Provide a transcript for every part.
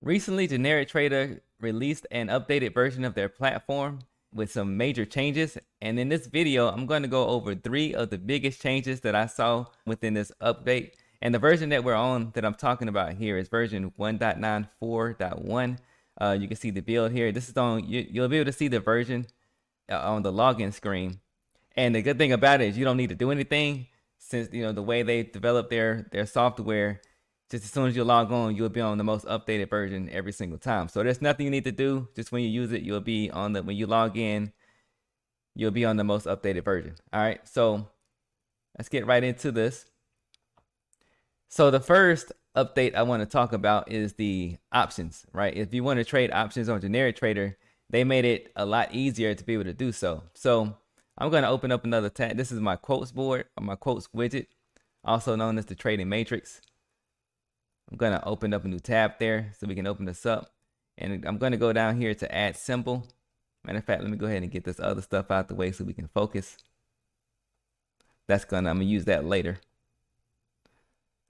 Recently, Generic Trader released an updated version of their platform with some major changes. And in this video, I'm going to go over 3 of the biggest changes that I saw within this update. And the version that we're on that I'm talking about here is version 1.94.1. You can see the build here. This is on, you'll be able to see the version on the login screen. And the good thing about it is you don't need to do anything, since the way they develop their software. Just as soon as you log on, you'll be on the most updated version every single time. So there's nothing you need to do. Just when you use it, you'll be on when you log in, you'll be on the most updated version. All right, so let's get right into this. So the first update I want to talk about is the options, right? If you want to trade options on Generic Trader, they made it a lot easier to be able to do so. So I'm going to open up another tab. This is my quotes board, or my quotes widget, also known as the trading matrix. I'm going to open up a new tab there so we can open this up. And I'm going to go down here to add symbol. Matter of fact, let me go ahead and get this other stuff out the way so we can focus. I'm going to use that later.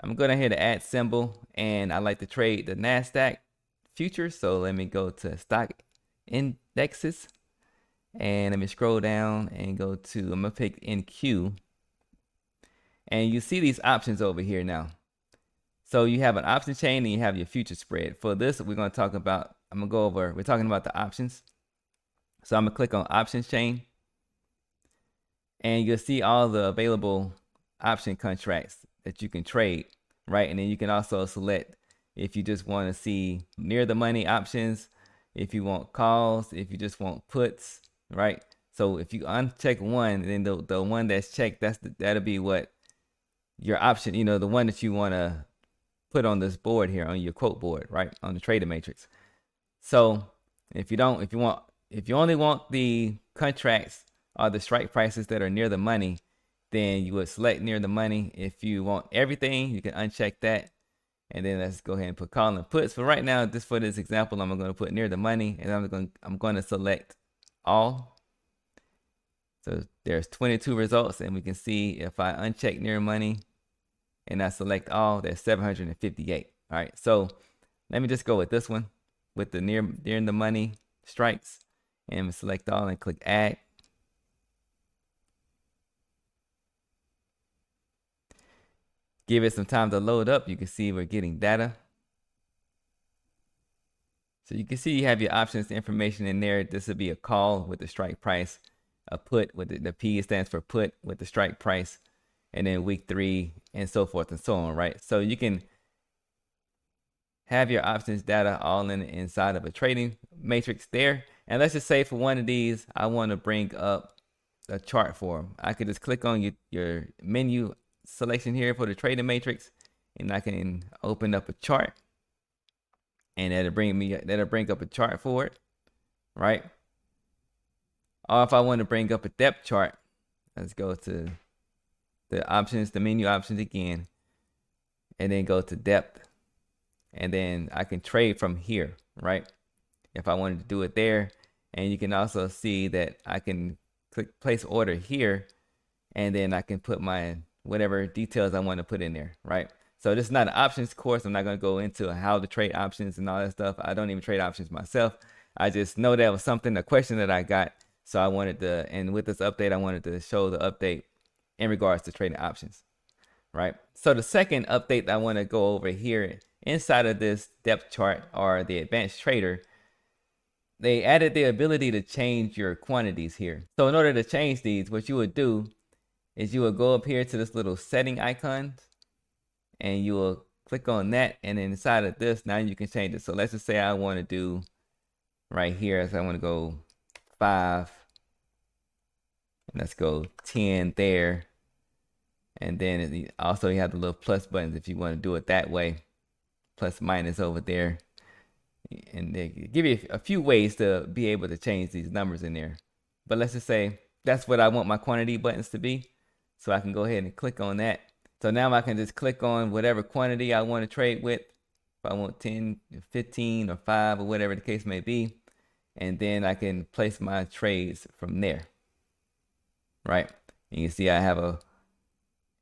I'm going ahead to add symbol, and I like to trade the NASDAQ futures. So let me go to stock indexes, and let me scroll down and go to, I'm going to pick NQ. And you see these options over here now. So you have an option chain and you have your future spread. For this, we're going to talk about, we're talking about the options. So I'm going to click on options chain, and you'll see all the available option contracts that you can trade, right? And then you can also select if you just want to see near the money options, if you want calls, if you just want puts, right? So if you uncheck one, then the one that's checked, that'll be what your option, the one that you want to put on this board here, on your quote board, right, on the trader matrix. So if you only want the contracts or the strike prices that are near the money, then you would select near the money. If you want everything, you can uncheck that. And then let's go ahead and put call and puts. For right now, just for this example, I'm going to put near the money, and I'm going to select all. So there's 22 results, and we can see if I uncheck near money and I select all, there's 758. All right, so let me just go with this one with the near the money strikes, and select all and click add. Give it some time to load up. You can see we're getting data. So you can see you have your options information in there. This would be a call with the strike price, a put with the P stands for put with the strike price, and then week 3 and so forth and so on, right? So you can have your options data all inside of a trading matrix there. And let's just say for one of these, I want to bring up a chart for them. I could just click on your menu selection here for the trading matrix, and I can open up a chart, and that'll bring up a chart for it, right? Or if I want to bring up a depth chart, let's go to the options, the menu options again, and then go to depth, and then I can trade from here, right? If I wanted to do it there. And you can also see that I can click place order here, and then I can put my whatever details I want to put in there, right? So this is not an options course. I'm not going to go into how to trade options and all that stuff. I don't even trade options myself. I just know that was a question that I got. So I wanted to, and with this update, I wanted to show the update in regards to trading options, right? So the second update that I want to go over here inside of this depth chart, or the advanced trader, they added the ability to change your quantities here. So in order to change these, what you would do is you will go up here to this little setting icon, and you will click on that, and then inside of this, now you can change it. So let's just say I want to do right here, so I want to go 5, and let's go 10 there. And then also you have the little plus buttons if you want to do it that way, plus minus over there. And they give you a few ways to be able to change these numbers in there. But let's just say that's what I want my quantity buttons to be. So I can go ahead and click on that. So now I can just click on whatever quantity I want to trade with. If I want 10, 15, or 5, or whatever the case may be. And then I can place my trades from there, right? And you see I have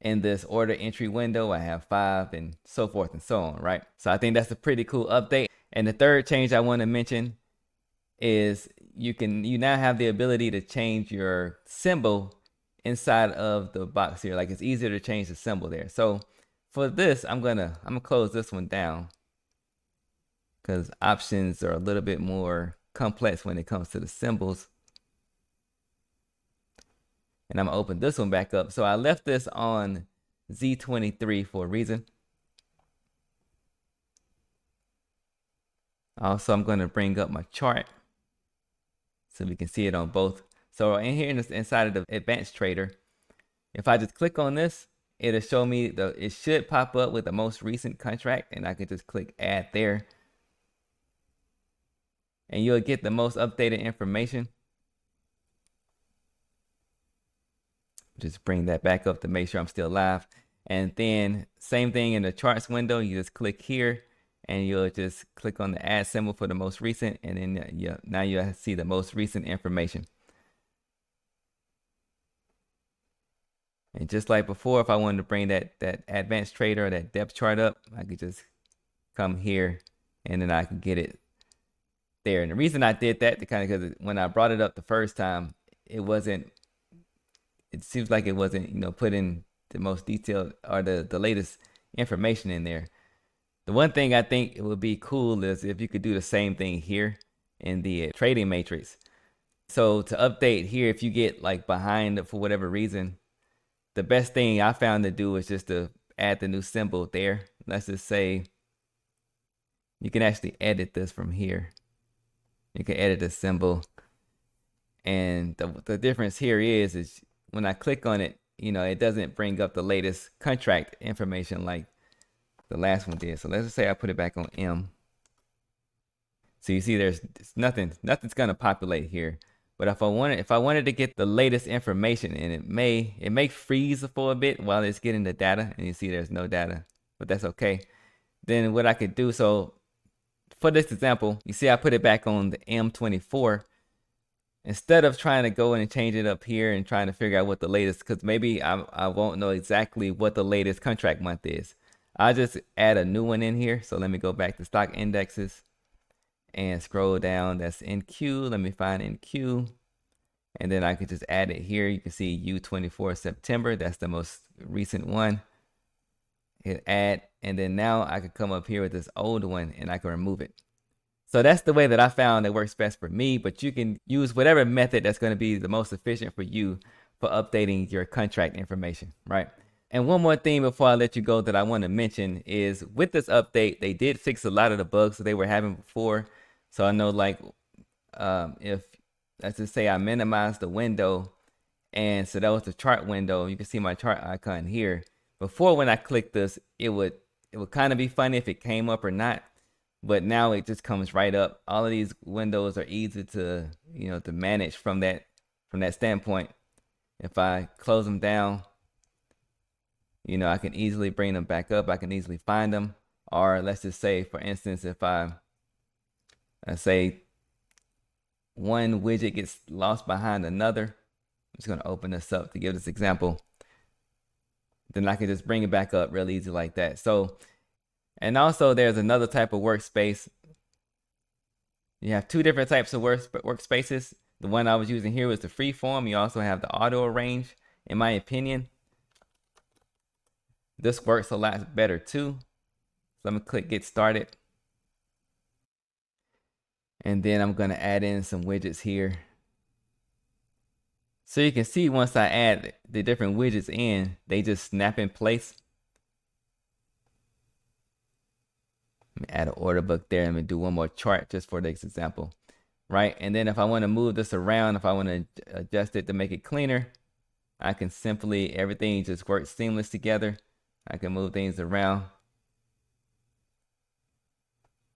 in this order entry window, I have 5 and so forth and so on, right? So I think that's a pretty cool update. And the third change I want to mention is you now have the ability to change your symbol inside of the box here. Like, it's easier to change the symbol there. So for this, I'm gonna close this one down because options are a little bit more complex when it comes to the symbols. And I'm gonna open this one back up. So I left this on Z23 for a reason. Also, I'm going to bring up my chart so we can see it on both. So in here inside of the advanced trader, if I just click on this, it'll show me it should pop up with the most recent contract, and I can just click add there. And you'll get the most updated information. Just bring that back up to make sure I'm still live. And then same thing in the charts window, you just click here and you'll just click on the add symbol for the most recent, and then now you see the most recent information. And just like before, if I wanted to bring that advanced trader or that depth chart up, I could just come here and then I can get it there. And the reason I did that, because when I brought it up the first time, it seems like it wasn't, put in the most detailed or the latest information in there. The one thing I think it would be cool is if you could do the same thing here in the trading matrix. So to update here, if you get like behind for whatever reason, the best thing I found to do is just to add the new symbol there. Let's just say you can actually edit this from here. You can edit the symbol. And the difference here is when I click on it, it doesn't bring up the latest contract information like the last one did. So let's just say I put it back on M. So you see there's nothing's gonna populate here. But if I wanted to get the latest information, and it may freeze for a bit while it's getting the data, and you see there's no data, but that's okay. Then what I could do, so for this example, you see I put it back on the M24. Instead of trying to go in and change it up here and trying to figure out what the latest, because maybe I won't know exactly what the latest contract month is. I'll just add a new one in here. So let me go back to stock indexes and scroll down. That's NQ. Let me find NQ. And then I could just add it here. You can see U24 September. That's the most recent one. Hit add. And then now I could come up here with this old one and I can remove it. So that's the way that I found that works best for me, but you can use whatever method that's going to be the most efficient for you for updating your contract information, right? And one more thing before I let you go that I want to mention is with this update, they did fix a lot of the bugs that they were having before. So I know, like, if, let's just say I minimize the window, and so that was the chart window, you can see my chart icon here. Before, when I click this, it would kind of be funny if it came up or not. But now it just comes right up. All of these windows are easy to, to manage from that standpoint. If I close them down, I can easily bring them back up. I can easily find them. Or let's just say, for instance, if let's say one widget gets lost behind another, I'm just going to open this up to give this example. Then I can just bring it back up real easy like that. So, and also there's another type of workspace. You have two different types of workspaces. The one I was using here was the free form. You also have the auto arrange. In my opinion, this works a lot better too. So I'm gonna click get started. And then I'm gonna add in some widgets here. So you can see once I add the different widgets in, they just snap in place. Let me add an order book there. Let me do one more chart just for this example, right? And then if I want to move this around, if I want to adjust it to make it cleaner, I can simply, everything just works seamless together. I can move things around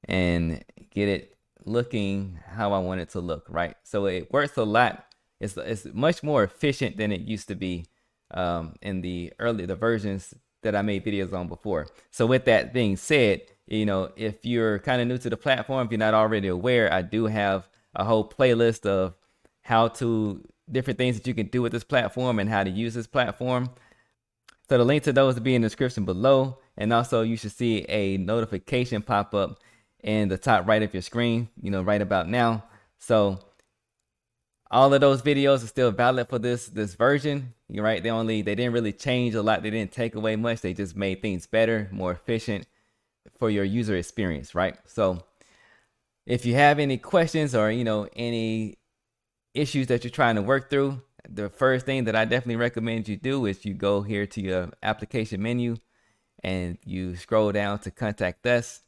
and get it looking how I want it to look, right? So it works a lot. It's much more efficient than it used to be in the versions that I made videos on before. So with that being said, if you're kind of new to the platform, if you're not already aware, I do have a whole playlist of different things that you can do with this platform and how to use this platform. So the link to those will be in the description below. And also you should see a notification pop up in the top right of your screen, right about now. So all of those videos are still valid for this version. You're right. They didn't really change a lot. They didn't take away much. They just made things better, more efficient for your user experience, right? So if you have any questions or any issues that you're trying to work through, the first thing that I definitely recommend you do is you go here to your application menu and you scroll down to contact us.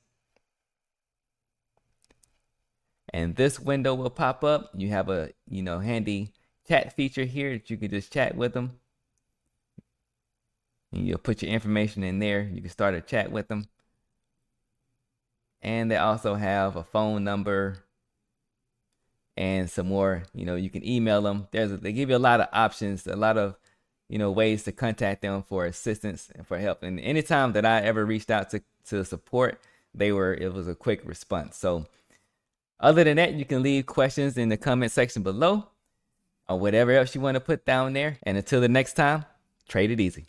And this window will pop up. You have a handy chat feature here that you can just chat with them. And you'll put your information in there. You can start a chat with them. And they also have a phone number and some more. You can email them. They give you a lot of options, a lot of ways to contact them for assistance and for help. And anytime that I ever reached out to support, it was a quick response. So other than that, you can leave questions in the comment section below or whatever else you want to put down there. And until the next time, trade it easy.